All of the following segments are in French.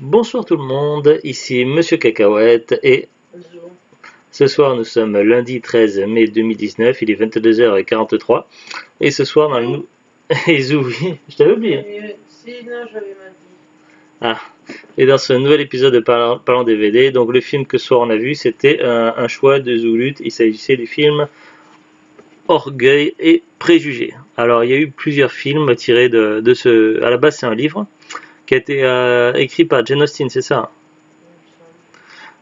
Bonsoir tout le monde, ici Monsieur Cacahuète et Zo. ce soir nous sommes lundi 13 mai 2019, il est 22h43 et ce soir dans le Zou. nou... Et oui, je t'avais oublié. Si, non, j'avais mal dit. Ah, et dans ce nouvel épisode de Parlant DVD, donc le film que ce soir on a vu c'était un choix de Zoulut, il s'agissait du film Orgueil et Préjugés. Alors il y a eu plusieurs films tirés de ce... À la base c'est un livre qui a été écrit par Jane Austen, c'est ça?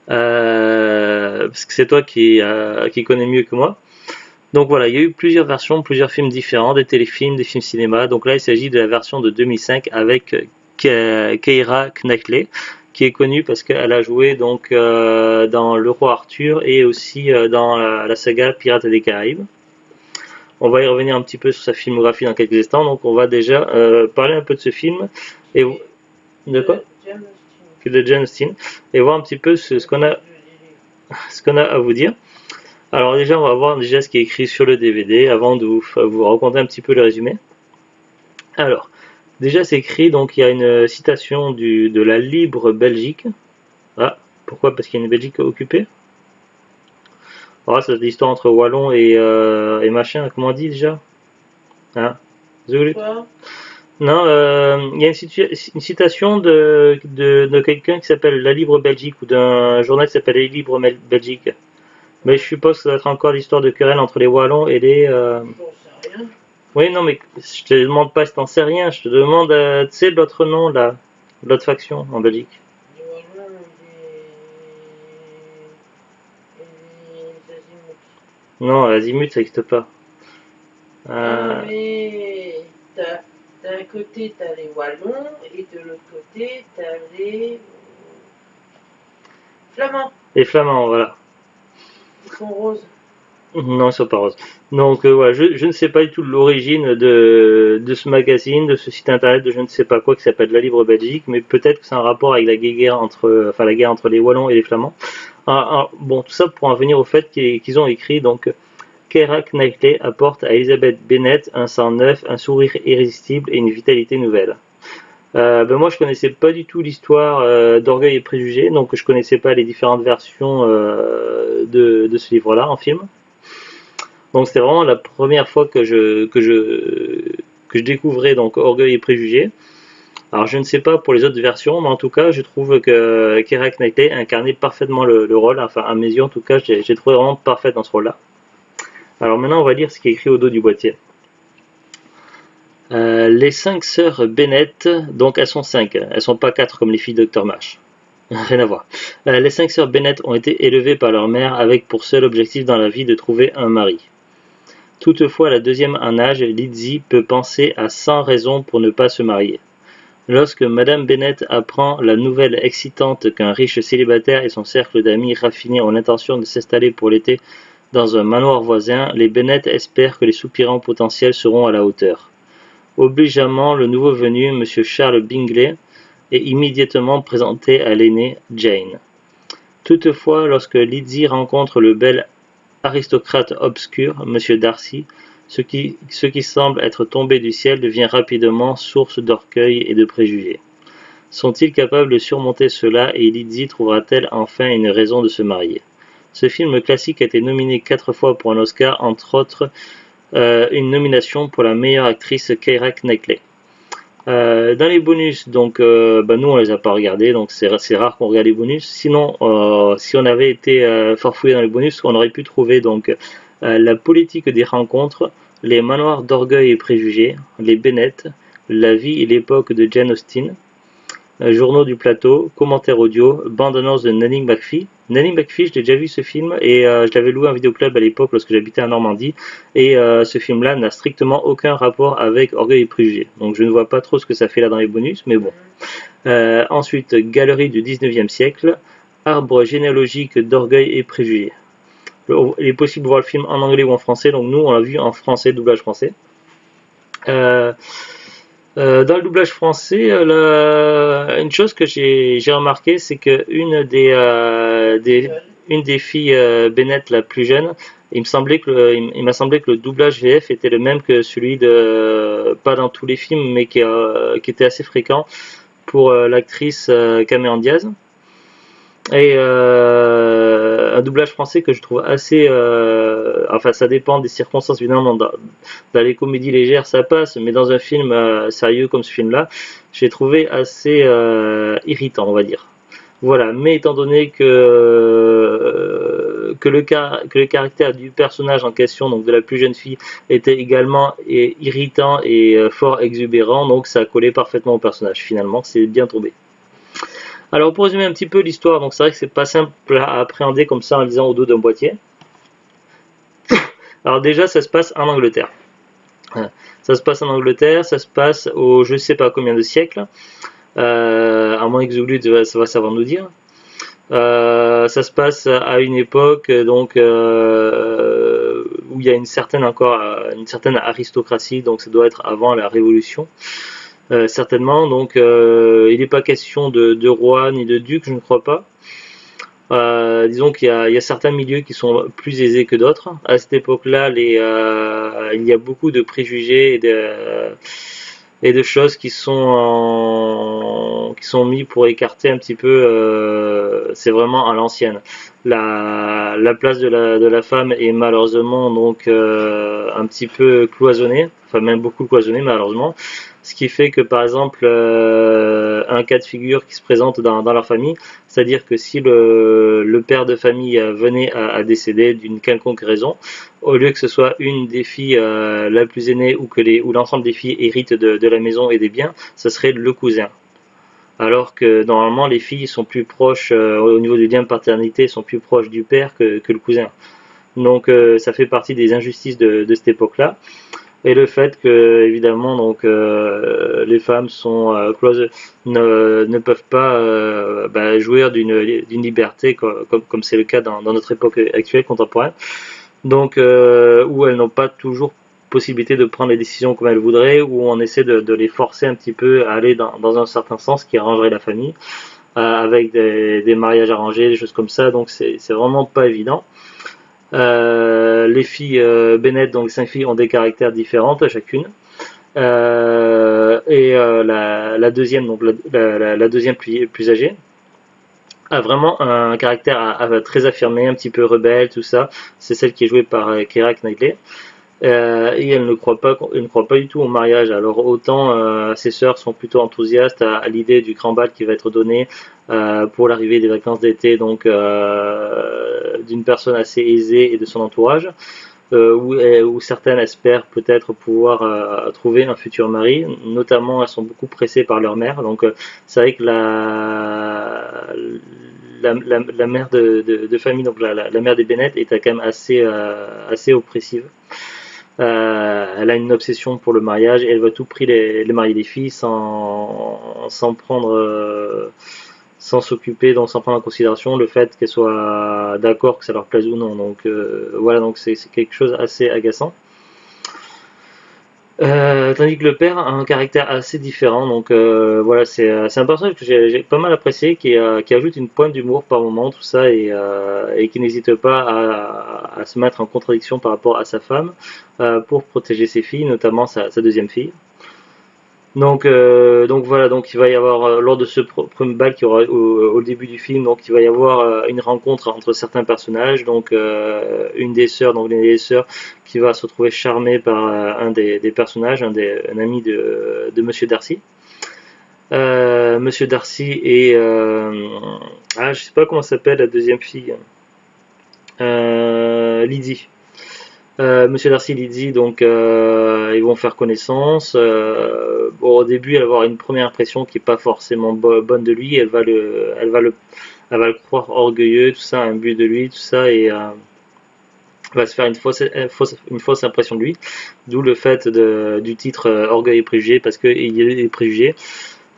Il me semble. Parce que c'est toi qui connais mieux que moi. Donc voilà, il y a eu plusieurs versions, plusieurs films différents, des téléfilms, des films cinéma. Donc là, il s'agit de la version de 2005 avec Keira Knightley, qui est connue parce qu'elle a joué donc dans Le Roi Arthur et aussi dans la saga Pirates des Caraïbes. On va y revenir un petit peu sur sa filmographie dans quelques instants. Donc on va déjà parler un peu de ce film et Et de quoi? de Jane Austen. De Jane Austen et voir un petit peu ce qu'on a, Du livre. ce qu'on a à vous dire. Alors déjà, on va voir déjà ce qui est écrit sur le DVD avant de vous raconter un petit peu le résumé. Alors, déjà c'est écrit, donc il y a une citation de la Libre Belgique. Ah, pourquoi? Parce qu'il y a une Belgique occupée. Ah, c'est l'histoire entre Wallon et machin, comment on dit déjà? Hein? Zoulut. Quoi? Non, il y a une citation de quelqu'un qui s'appelle La Libre Belgique ou d'un journal qui s'appelle La Libre Belgique. Mais je suppose que ça doit être encore l'histoire de querelle entre les Wallons et les... J'en sais rien. Oui, non, mais je te demande pas si t'en sais rien, je te demande, tu sais, l'autre nom, là, l'autre faction en Belgique. Les Wallons et les Azimuts. Non, Azimut, ça n'existe pas. Non, Euh, mais d'un côté, t'as les Wallons et de l'autre côté, t'as les Flamands. les Flamands, voilà. Ils sont roses. Non, ils sont pas roses. Donc, ouais, je ne sais pas du tout l'origine de ce magazine, de ce site internet, de je ne sais pas quoi, qui s'appelle La Libre Belgique, mais peut-être que c'est un rapport avec la guerre entre, enfin, la guerre entre les Wallons et les Flamands. Bon, tout ça pour en venir au fait qu'ils ont écrit, donc, Keira Knightley apporte à Elizabeth Bennet un sang neuf, un sourire irrésistible et une vitalité nouvelle. Ben moi je connaissais pas du tout l'histoire d'Orgueil et Préjugés, donc je connaissais pas les différentes versions de ce livre-là en film. Donc c'était vraiment la première fois que je découvrais donc Orgueil et Préjugés. Alors je ne sais pas pour les autres versions, mais en tout cas je trouve que Keira Knightley incarnait parfaitement le rôle, enfin à mes yeux en tout cas j'ai trouvé vraiment parfaite dans ce rôle-là. Alors maintenant on va lire ce qui est écrit au dos du boîtier. Les 5 sœurs Bennett, donc elles sont 5, elles sont pas 4 comme les filles de Dr Mash. Rien à voir. Les 5 sœurs Bennett ont été élevées par leur mère avec pour seul objectif dans la vie de trouver un mari. Toutefois, la deuxième en âge, Lizzie, peut penser à 100 raisons pour ne pas se marier. Lorsque Madame Bennett apprend la nouvelle excitante qu'un riche célibataire et son cercle d'amis raffinés ont l'intention de s'installer pour l'été dans un manoir voisin, les Bennett espèrent que les soupirants potentiels seront à la hauteur. Obligeamment, le nouveau venu, M. Charles Bingley, est immédiatement présenté à l'aînée, Jane. Toutefois, lorsque Lizzie rencontre le bel aristocrate obscur, M. Darcy, ce qui semble être tombé du ciel devient rapidement source d'orgueil et de préjugés. Sont-ils capables de surmonter cela et Lizzie trouvera-t-elle enfin une raison de se marier? Ce film classique a été nominé 4 fois pour un Oscar, entre autres une nomination pour la meilleure actrice Keira Knightley. Dans les bonus, donc nous on les a pas regardés, donc c'est rare qu'on regarde les bonus. Sinon, si on avait été farfouillé dans les bonus, on aurait pu trouver donc la politique des rencontres, les manoirs d'orgueil et préjugés, les Bennett, la vie et l'époque de Jane Austen, journaux du plateau, commentaires audio, bande-annonce de Nanny McPhee. Nanny McPhee, je l'ai déjà vu ce film et je l'avais loué en vidéoclub à l'époque lorsque j'habitais en Normandie. Et ce film-là n'a strictement aucun rapport avec Orgueil et Préjugés. Donc je ne vois pas trop ce que ça fait là dans les bonus, mais bon. Ensuite, Galerie du 19e siècle, arbre généalogique d'Orgueil et Préjugés. Il est possible de voir le film en anglais ou en français, donc nous on l'a vu en français, doublage français. Euh, dans le doublage français, une chose que j'ai remarqué, c'est que une des filles Bennett la plus jeune, il m'a semblé que le doublage VF était le même que celui de, pas dans tous les films, mais qui était assez fréquent. pour l'actrice Cameron Diaz. Et un doublage français que je trouve assez... enfin, ça dépend des circonstances, évidemment. Dans les comédies légères, ça passe, mais dans un film sérieux comme ce film-là, j'ai trouvé assez irritant, on va dire. Voilà, mais étant donné que le caractère du personnage en question, donc de la plus jeune fille, était également irritant et fort exubérant, donc ça collait parfaitement au personnage. Finalement, c'est bien tombé. Alors pour résumer un petit peu l'histoire, donc c'est vrai que c'est pas simple à appréhender comme ça en lisant au dos d'un boîtier. Alors déjà, ça se passe en Angleterre. Ça se passe en Angleterre, ça se passe au je sais pas combien de siècles. À moins que Zulu ça va savoir nous dire. Ça se passe à une époque donc où il y a une certaine aristocratie, donc ça doit être avant la Révolution. Certainement, donc il n'est pas question de roi ni de duc, je ne crois pas. Disons qu'il y a certains milieux qui sont plus aisés que d'autres. À cette époque-là, il y a beaucoup de préjugés et de choses qui sont mis pour écarter un petit peu. C'est vraiment à l'ancienne. La place de la femme est malheureusement donc un petit peu cloisonnée, enfin même beaucoup cloisonnée malheureusement. Ce qui fait que par exemple un cas de figure qui se présente dans leur famille, c'est-à-dire que si le père de famille venait à décéder d'une quelconque raison, au lieu que ce soit une des filles la plus aînée ou l'ensemble des filles héritent de la maison et des biens, ce serait le cousin. Alors que normalement les filles sont plus proches au niveau du lien de paternité, sont plus proches du père que le cousin. Donc ça fait partie des injustices de cette époque-là. Et le fait que évidemment donc les femmes sont ne peuvent pas jouir d'une liberté comme c'est le cas dans notre époque actuelle contemporaine, donc où elles n'ont pas toujours possibilité de prendre les décisions comme elles voudraient, où on essaie de les forcer un petit peu à aller dans un certain sens qui arrangerait la famille, avec des mariages arrangés, des choses comme ça, donc c'est vraiment pas évident. Les filles Bennett, donc 5 filles, ont des caractères différents chacune. La deuxième, donc la deuxième plus âgée, a vraiment un caractère très affirmé, un petit peu rebelle, tout ça. C'est celle qui est jouée par Keira Knightley. Et elle ne croit pas du tout au mariage. Alors autant ses sœurs sont plutôt enthousiastes à l'idée du grand bal qui va être donné pour l'arrivée des vacances d'été, donc d'une personne assez aisée et de son entourage, où certaines espèrent peut-être pouvoir trouver un futur mari. Notamment, elles sont beaucoup pressées par leur mère. Donc c'est vrai que la mère de famille, donc la mère des Bennett, est quand même assez oppressive. Elle a une obsession pour le mariage et elle veut à tout prix les marier les filles sans s'occuper, donc sans prendre en considération le fait qu'elles soient d'accord que ça leur plaise ou non. Donc voilà, donc c'est quelque chose assez agaçant. Tandis que le père a un caractère assez différent, donc voilà, c'est un personnage que j'ai pas mal apprécié, qui ajoute une pointe d'humour par moment, tout ça, et qui n'hésite pas à se mettre en contradiction par rapport à sa femme pour protéger ses filles, notamment sa deuxième fille. Donc voilà, donc il va y avoir lors de ce premier bal qui aura au début du film, donc il va y avoir une rencontre entre certains personnages, donc une des sœurs, donc l'une des sœurs qui va se retrouver charmée par un des personnages, un ami de Monsieur Darcy. Monsieur Darcy et je sais pas comment s'appelle la deuxième fille, Lydie. Monsieur Darcy, Lydie, donc ils vont faire connaissance. Au début, elle va avoir une première impression qui est pas forcément bonne de lui. Elle va le croire orgueilleux, tout ça, un but de lui, tout ça, et va se faire une fausse impression de lui. D'où le fait du titre Orgueil et préjugé, parce qu'il y a des préjugés.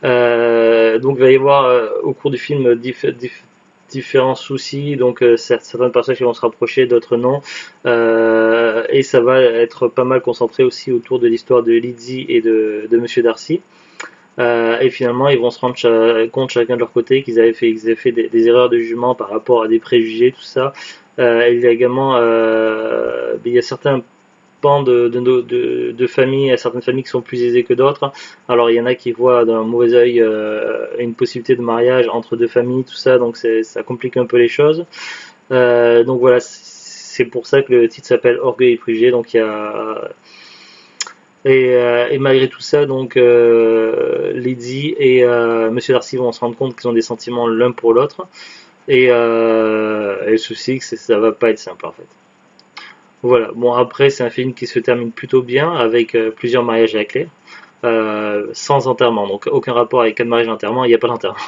Donc il va y avoir au cours du film différents soucis, donc certaines personnes qui vont se rapprocher, d'autres non, et ça va être pas mal concentré aussi autour de l'histoire de Lydie et de Monsieur Darcy, et finalement ils vont se rendre compte chacun de leur côté qu'ils avaient fait des erreurs de jugement par rapport à des préjugés, tout ça. Il y a également il y a certains pans de familles, à certaines familles qui sont plus aisées que d'autres. Alors il y en a qui voient d'un mauvais œil une possibilité de mariage entre deux familles, tout ça, donc ça complique un peu les choses. Donc voilà, c'est pour ça que le titre s'appelle Orgueil et préjugés. Donc il y a et malgré tout ça, donc Lydie et Monsieur Darcy vont se rendre compte qu'ils ont des sentiments l'un pour l'autre. Et le souci, c'est que ça va pas être simple en fait. Voilà. Bon, après, c'est un film qui se termine plutôt bien avec plusieurs mariages à la clé, sans enterrement. Donc aucun rapport avec un mariage et enterrement, il n'y a pas d'enterrement.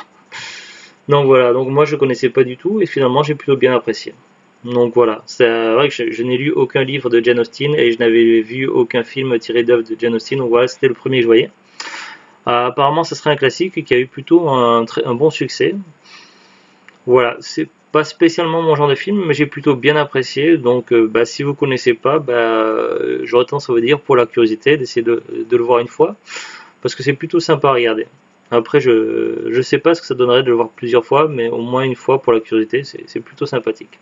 Donc voilà. Donc moi, je connaissais pas du tout et finalement, j'ai plutôt bien apprécié. Donc voilà, c'est vrai que je n'ai lu aucun livre de Jane Austen et je n'avais vu aucun film tiré d'œuvres de Jane Austen, donc voilà, c'était le premier que je voyais. Apparemment, ce serait un classique qui a eu plutôt un bon succès. Voilà, c'est pas spécialement mon genre de film, mais j'ai plutôt bien apprécié. Donc, si vous connaissez pas, j'aurais tendance à vous dire pour la curiosité d'essayer de le voir une fois, parce que c'est plutôt sympa à regarder. Après, je sais pas ce que ça donnerait de le voir plusieurs fois, mais au moins une fois pour la curiosité, c'est plutôt sympathique.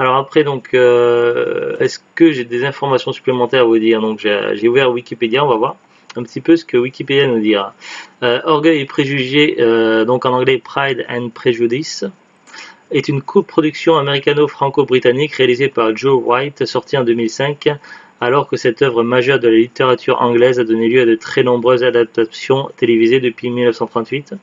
Alors après, donc, est-ce que j'ai des informations supplémentaires à vous dire? Donc, j'ai ouvert Wikipédia, on va voir un petit peu ce que Wikipédia nous dira. Orgueil et préjugés, donc en anglais Pride and Prejudice, est une coproduction américano-franco-britannique réalisée par Joe Wright, sortie en 2005, alors que cette œuvre majeure de la littérature anglaise a donné lieu à de très nombreuses adaptations télévisées depuis 1938.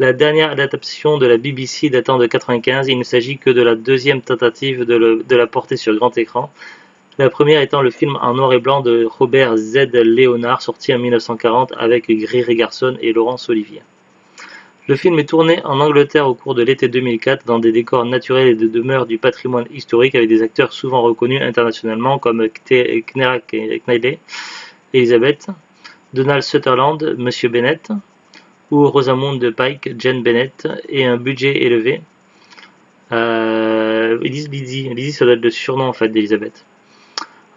La dernière adaptation de la BBC datant de 1995, il ne s'agit que de la deuxième tentative de la porter sur grand écran. La première étant le film en noir et blanc de Robert Z. Leonard, sorti en 1940 avec Greer Garson et Laurence Olivier. Le film est tourné en Angleterre au cours de l'été 2004 dans des décors naturels et de demeures du patrimoine historique avec des acteurs souvent reconnus internationalement comme Keira Knightley, Elizabeth, Donald Sutherland, Monsieur Bennett, ou Rosamund Pike, Jane Bennett, et un budget élevé. Ils disent Lizzie. Lizzie, ça doit être le surnom en fait d'Elizabeth.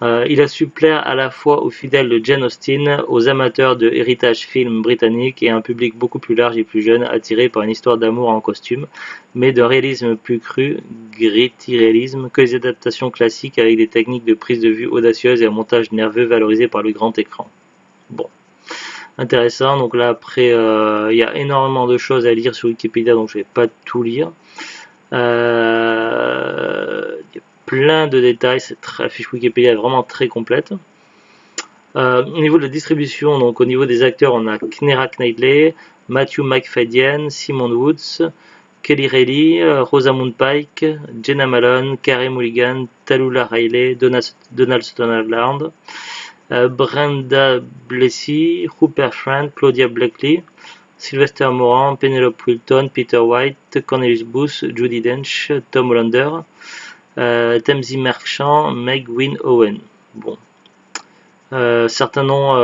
Il a su plaire à la fois aux fidèles de Jane Austen, aux amateurs de héritage film britannique et à un public beaucoup plus large et plus jeune, attiré par une histoire d'amour en costume, mais d'un réalisme plus cru, gritty réalisme, que les adaptations classiques avec des techniques de prise de vue audacieuses et un montage nerveux valorisé par le grand écran. Bon. Intéressant, donc là après il y a énormément de choses à lire sur Wikipédia, donc je vais pas tout lire. Il y a plein de détails, la fiche Wikipédia est vraiment très complète. Au niveau de la distribution, donc au niveau des acteurs, on a Keira Knightley, Matthew McFadyen, Simon Woods, Kelly Reilly, Rosamund Pike, Jenna Malone, Carey Mulligan, Tallulah Riley, Donald Sutherland, Brenda Blessy, Rupert Friend, Claudia Blakely, Sylvester Moran, Penelope Wilton, Peter White, Cornelius Booth, Judi Dench, Tom Hollander, Tamsin Marchand, Meg Wynne Owen. Bon. Certains noms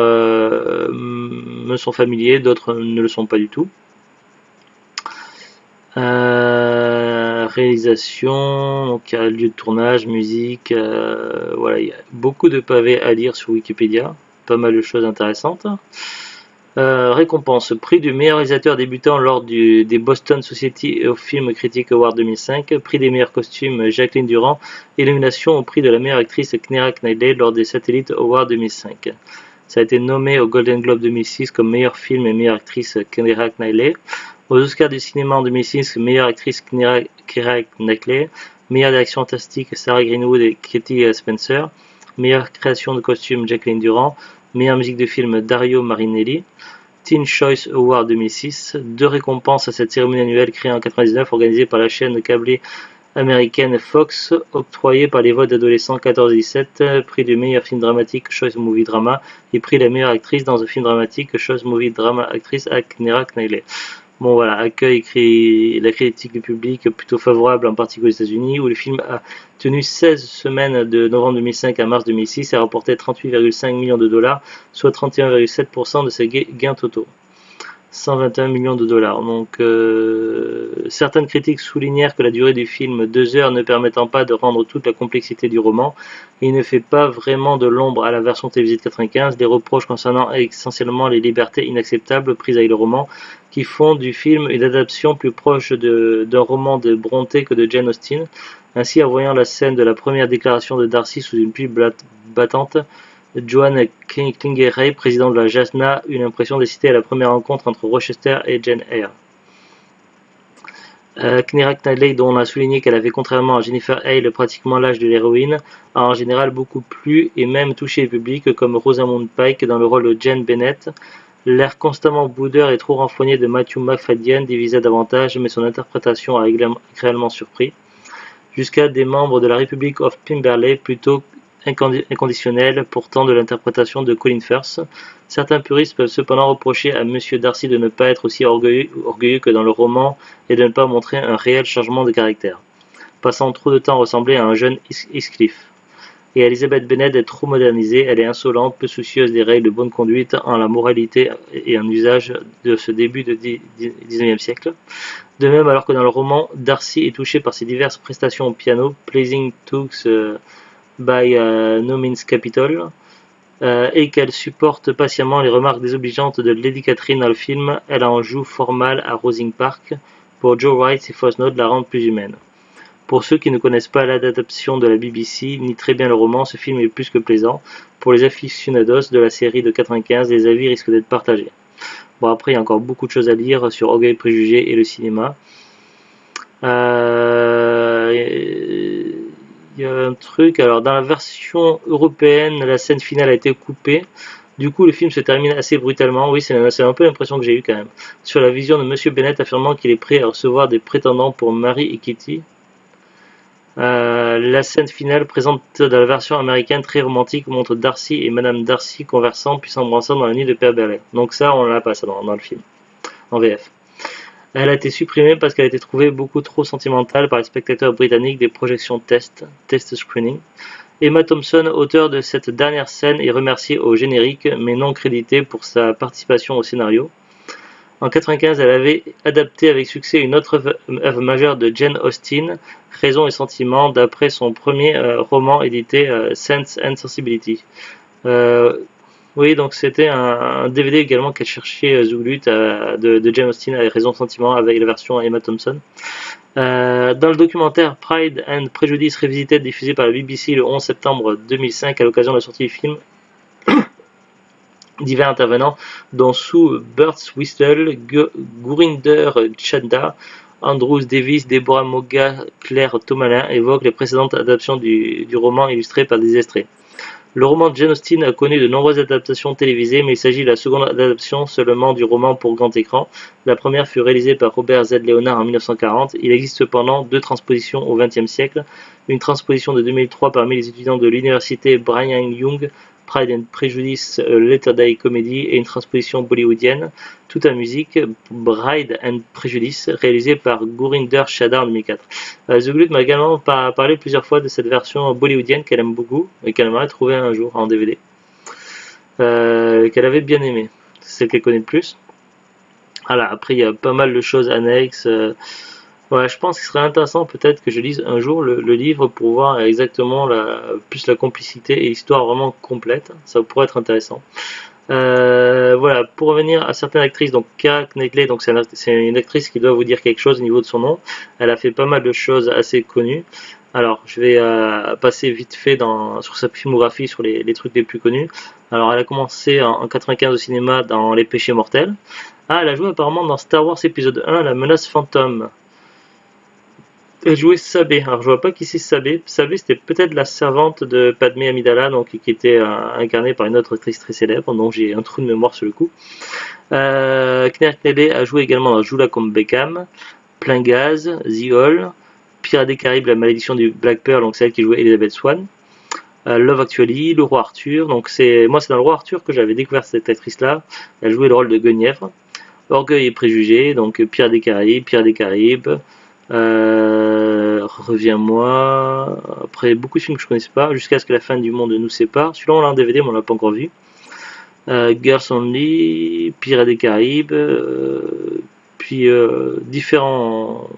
me sont familiers, d'autres ne le sont pas du tout. Réalisation, donc il y a lieu de tournage, musique, voilà, il y a beaucoup de pavés à lire sur Wikipédia, pas mal de choses intéressantes. Récompense, prix du meilleur réalisateur débutant lors des Boston Society of Film Critics Awards 2005, prix des meilleurs costumes Jacqueline Durand, et nomination au prix de la meilleure actrice Keira Knightley lors des Satellite Awards 2005. Ça a été nommé au Golden Globe 2006 comme meilleur film et meilleure actrice Keira Knightley. Aux Oscars du cinéma en 2006, meilleure actrice Keira Knightley, meilleure direction artistique Sarah Greenwood et Katie Spencer, meilleure création de costume Jacqueline Durand, meilleure musique de film Dario Marinelli, Teen Choice Award 2006, 2 récompenses à cette cérémonie annuelle créée en 1999 organisée par la chaîne câblée américaine Fox, octroyée par les votes d'adolescents 14-17, prix du meilleur film dramatique Choice Movie Drama et prix de la meilleure actrice dans un film dramatique Choice Movie Drama Actrice à Keira Knightley. Bon voilà, accueil la critique du public plutôt favorable, en particulier aux États-Unis, où le film a tenu 16 semaines de novembre 2005 à mars 2006 et a rapporté 38,5 millions de dollars, soit 31,7% de ses gains totaux. 121 millions de dollars. Donc, certaines critiques soulignèrent que la durée du film, 2 heures, ne permettant pas de rendre toute la complexité du roman, il ne fait pas vraiment de l'ombre à la version télévisée de 95. Des reproches concernant essentiellement les libertés inacceptables prises avec le roman, qui font du film une adaptation plus proche d'un roman de Brontë que de Jane Austen. Ainsi, en voyant la scène de la première déclaration de Darcy sous une pluie battante, Joan Clingeray, président de la JASNA, eut l'impression d'assister à la première rencontre entre Rochester et Jane Eyre. Keira Knightley, dont on a souligné qu'elle avait, contrairement à Jennifer Hale, pratiquement l'âge de l'héroïne, a en général beaucoup plu et même touché le public, comme Rosamund Pike dans le rôle de Jane Bennett. L'air constamment boudeur et trop renfrogné de Matthew Macfadyen divisait davantage, mais son interprétation a agréablement surpris. Jusqu'à des membres de la Republic of Pemberley plutôt inconditionnel pourtant de l'interprétation de Colin Firth. Certains puristes peuvent cependant reprocher à M. Darcy de ne pas être aussi orgueilleux que dans le roman et de ne pas montrer un réel changement de caractère, passant trop de temps à ressembler à un jeune Heathcliff. Et Elizabeth Bennet est trop modernisée, elle est insolente, peu soucieuse des règles de bonne conduite en la moralité et un usage de ce début du XIXe siècle. De même, alors que dans le roman, Darcy est touché par ses diverses prestations au piano, Pleasing Talks by No Means Capital, et qu'elle supporte patiemment les remarques désobligeantes de Lady Catherine dans le film, elle en joue fort mal à Rosing Park. Pour Joe Wright, ses fausses notes la rendent plus humaine. Pour ceux qui ne connaissent pas l'adaptation de la BBC, ni très bien le roman, ce film est plus que plaisant. Pour les aficionados de la série de 95, les avis risquent d'être partagés. Bon, après, il y a encore beaucoup de choses à lire sur Orgueil et Préjugés et le cinéma. Il y a un truc, alors dans la version européenne, la scène finale a été coupée. Du coup, le film se termine assez brutalement. Oui, c'est un peu l'impression que j'ai eu quand même. Sur la vision de Monsieur Bennet affirmant qu'il est prêt à recevoir des prétendants pour Mary et Kitty. La scène finale présente dans la version américaine très romantique montre Darcy et Madame Darcy conversant puis s'embrassant dans la nuit de Pemberley. Donc ça, on l'a pas ça dans le film, en VF. Elle a été supprimée parce qu'elle a été trouvée beaucoup trop sentimentale par les spectateurs britanniques des projections test screening. Emma Thompson, auteure de cette dernière scène, est remerciée au générique, mais non créditée pour sa participation au scénario. En 1995, elle avait adapté avec succès une autre œuvre majeure de Jane Austen, Raison et Sentiment, d'après son premier roman édité Sense and Sensibility. Oui, donc c'était un DVD également qu'elle cherchait Zuglut de Jane Austen avec Raison et Sentiment avec la version Emma Thompson. Dans le documentaire Pride and Prejudice Revisited diffusé par la BBC le 11 septembre 2005 à l'occasion de la sortie du film, divers intervenants dont Sue Birds-Whistle, Gurinder Chadha, Andrews Davis, Deborah Moga, Claire Tomalin évoquent les précédentes adaptations du roman illustrées par des extraits. Le roman de Jane Austen a connu de nombreuses adaptations télévisées, mais il s'agit de la seconde adaptation seulement du roman pour grand écran. La première fut réalisée par Robert Z. Leonard en 1940. Il existe cependant 2 transpositions au XXe siècle. Une transposition de 2003 parmi les étudiants de l'université Brigham Young, Pride and Prejudice, Latter Day Comedy, et une transposition bollywoodienne, tout en musique, Bride and Prejudice, réalisée par Gurinder Chadha en 2004. The Glut m'a également parlé plusieurs fois de cette version bollywoodienne qu'elle aime beaucoup et qu'elle aimerait trouver un jour en DVD, qu'elle avait bien aimé. C'est celle qu'elle connaît le plus. Voilà, après il y a pas mal de choses annexes. Ouais, je pense qu'il serait intéressant peut-être que je lise un jour le livre pour voir exactement plus la complicité et l'histoire vraiment complète. Ça pourrait être intéressant. Voilà, pour revenir à certaines actrices, donc Keira Knightley, donc c'est une actrice qui doit vous dire quelque chose au niveau de son nom. Elle a fait pas mal de choses assez connues. Alors, je vais passer vite fait sur sa filmographie, sur les trucs les plus connus. Alors, elle a commencé en 95 au cinéma dans Les Péchés Mortels. Ah, elle a joué apparemment dans Star Wars épisode 1, La Menace Fantôme. Elle jouait Sabé. Alors je vois pas qui c'est Sabé. Sabé c'était peut-être la servante de Padmé Amidala, donc qui était incarnée par une autre actrice très célèbre, dont j'ai un trou de mémoire sur le coup. Keira Knightley a joué également dans Joue-la comme Beckham, Plein Gaz, The Hall, Pirates des Caraïbes, La Malédiction du Black Pearl, donc celle qui jouait Elizabeth Swann, Love Actually, Le Roi Arthur. Donc c'est dans Le Roi Arthur que j'avais découvert cette actrice-là. Elle jouait le rôle de Guenièvre. Orgueil et Préjugés, donc Pirates des Caraïbes. Reviens-moi. Après beaucoup de films que je connaissais pas, Jusqu'à ce que la fin du monde nous sépare. Celui-là on l'a en DVD mais on l'a pas encore vu. Girls Only, Pirates des Caraïbes, puis différents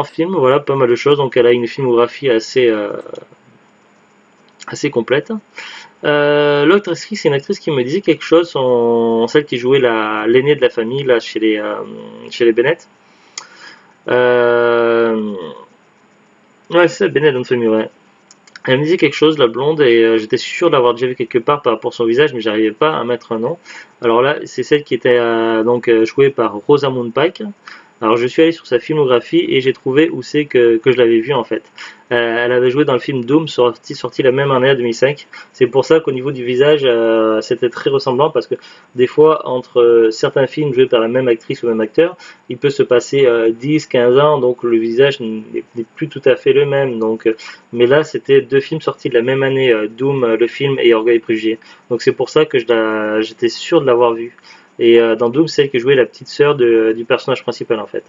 films, voilà, pas mal de choses. Donc elle a une filmographie assez complète. L'autre actrice, c'est une actrice qui me disait quelque chose, celle qui jouait l'aînée de la famille là chez les Bennett. Ouais, c'est ça, Bennett dans famille, ouais. Elle me disait quelque chose, la blonde, et j'étais sûr de l'avoir déjà vu quelque part par rapport à son visage, mais j'arrivais pas à mettre un nom. Alors là, c'est celle qui était jouée par Rosamund Pike. Alors je suis allé sur sa filmographie et j'ai trouvé où c'est que je l'avais vue en fait. Elle avait joué dans le film Doom, sorti la même année, en 2005. C'est pour ça qu'au niveau du visage, c'était très ressemblant parce que des fois, entre certains films joués par la même actrice ou le même acteur, il peut se passer 10-15 ans, donc le visage n'est plus tout à fait le même. Mais là, c'était deux films sortis de la même année, Doom, le film, et Orgueil et Préjugés. Donc c'est pour ça que j'étais sûr de l'avoir vu. Et dans Doom, c'est elle qui jouait la petite sœur du personnage principal en fait.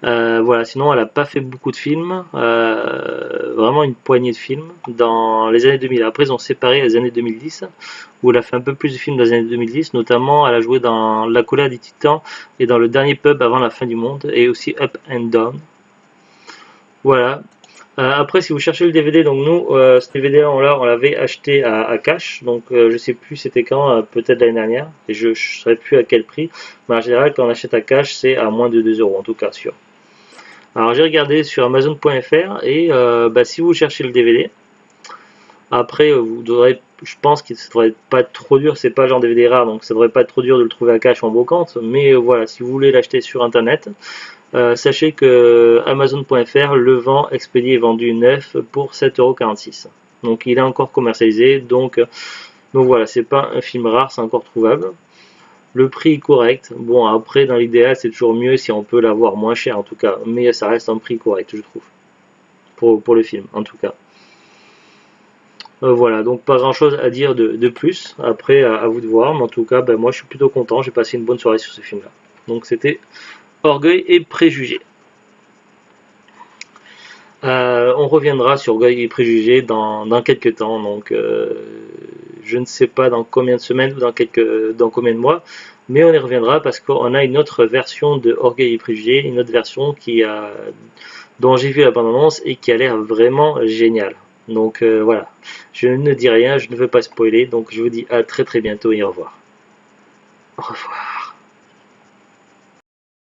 Voilà, sinon elle n'a pas fait beaucoup de films, vraiment une poignée de films dans les années 2000. Après ils ont séparé les années 2010, où elle a fait un peu plus de films dans les années 2010, notamment elle a joué dans La colère des titans et dans Le dernier pub avant la fin du monde, et aussi Up and Down. Voilà. Après, si vous cherchez le DVD, donc nous, ce DVD on l'avait acheté à cash, donc je sais plus c'était quand, peut-être l'année dernière, et je ne saurais plus à quel prix, mais en général quand on achète à cash c'est à moins de 2 euros en tout cas sûr. Alors j'ai regardé sur Amazon.fr et si vous cherchez le DVD, après vous devrez, je pense que ça devrait pas être trop dur, c'est pas le genre DVD rare, donc ça devrait pas être trop dur de le trouver à cash en brocante, mais voilà, si vous voulez l'acheter sur internet, sachez que Amazon.fr le vend expédié et vendu neuf pour 7,46 €. Donc il est encore commercialisé, donc voilà, c'est pas un film rare, c'est encore trouvable. Le prix est correct. Bon, après, dans l'idéal, c'est toujours mieux si on peut l'avoir moins cher, en tout cas. Mais ça reste un prix correct, je trouve. Pour le film, en tout cas. Voilà, donc pas grand chose à dire de plus. Après, à vous de voir. Mais en tout cas, moi, je suis plutôt content. J'ai passé une bonne soirée sur ce film-là. Donc, c'était Orgueil et Préjugés. On reviendra sur Orgueil et Préjugés dans quelques temps. Donc, je ne sais pas dans combien de semaines ou dans combien de mois, mais on y reviendra parce qu'on a une autre version de Orgueil et Préjugés, une autre version dont j'ai vu la bande-annonce et qui a l'air vraiment géniale. Donc voilà, je ne dis rien, je ne veux pas spoiler, donc je vous dis à très très bientôt et au revoir. Au revoir.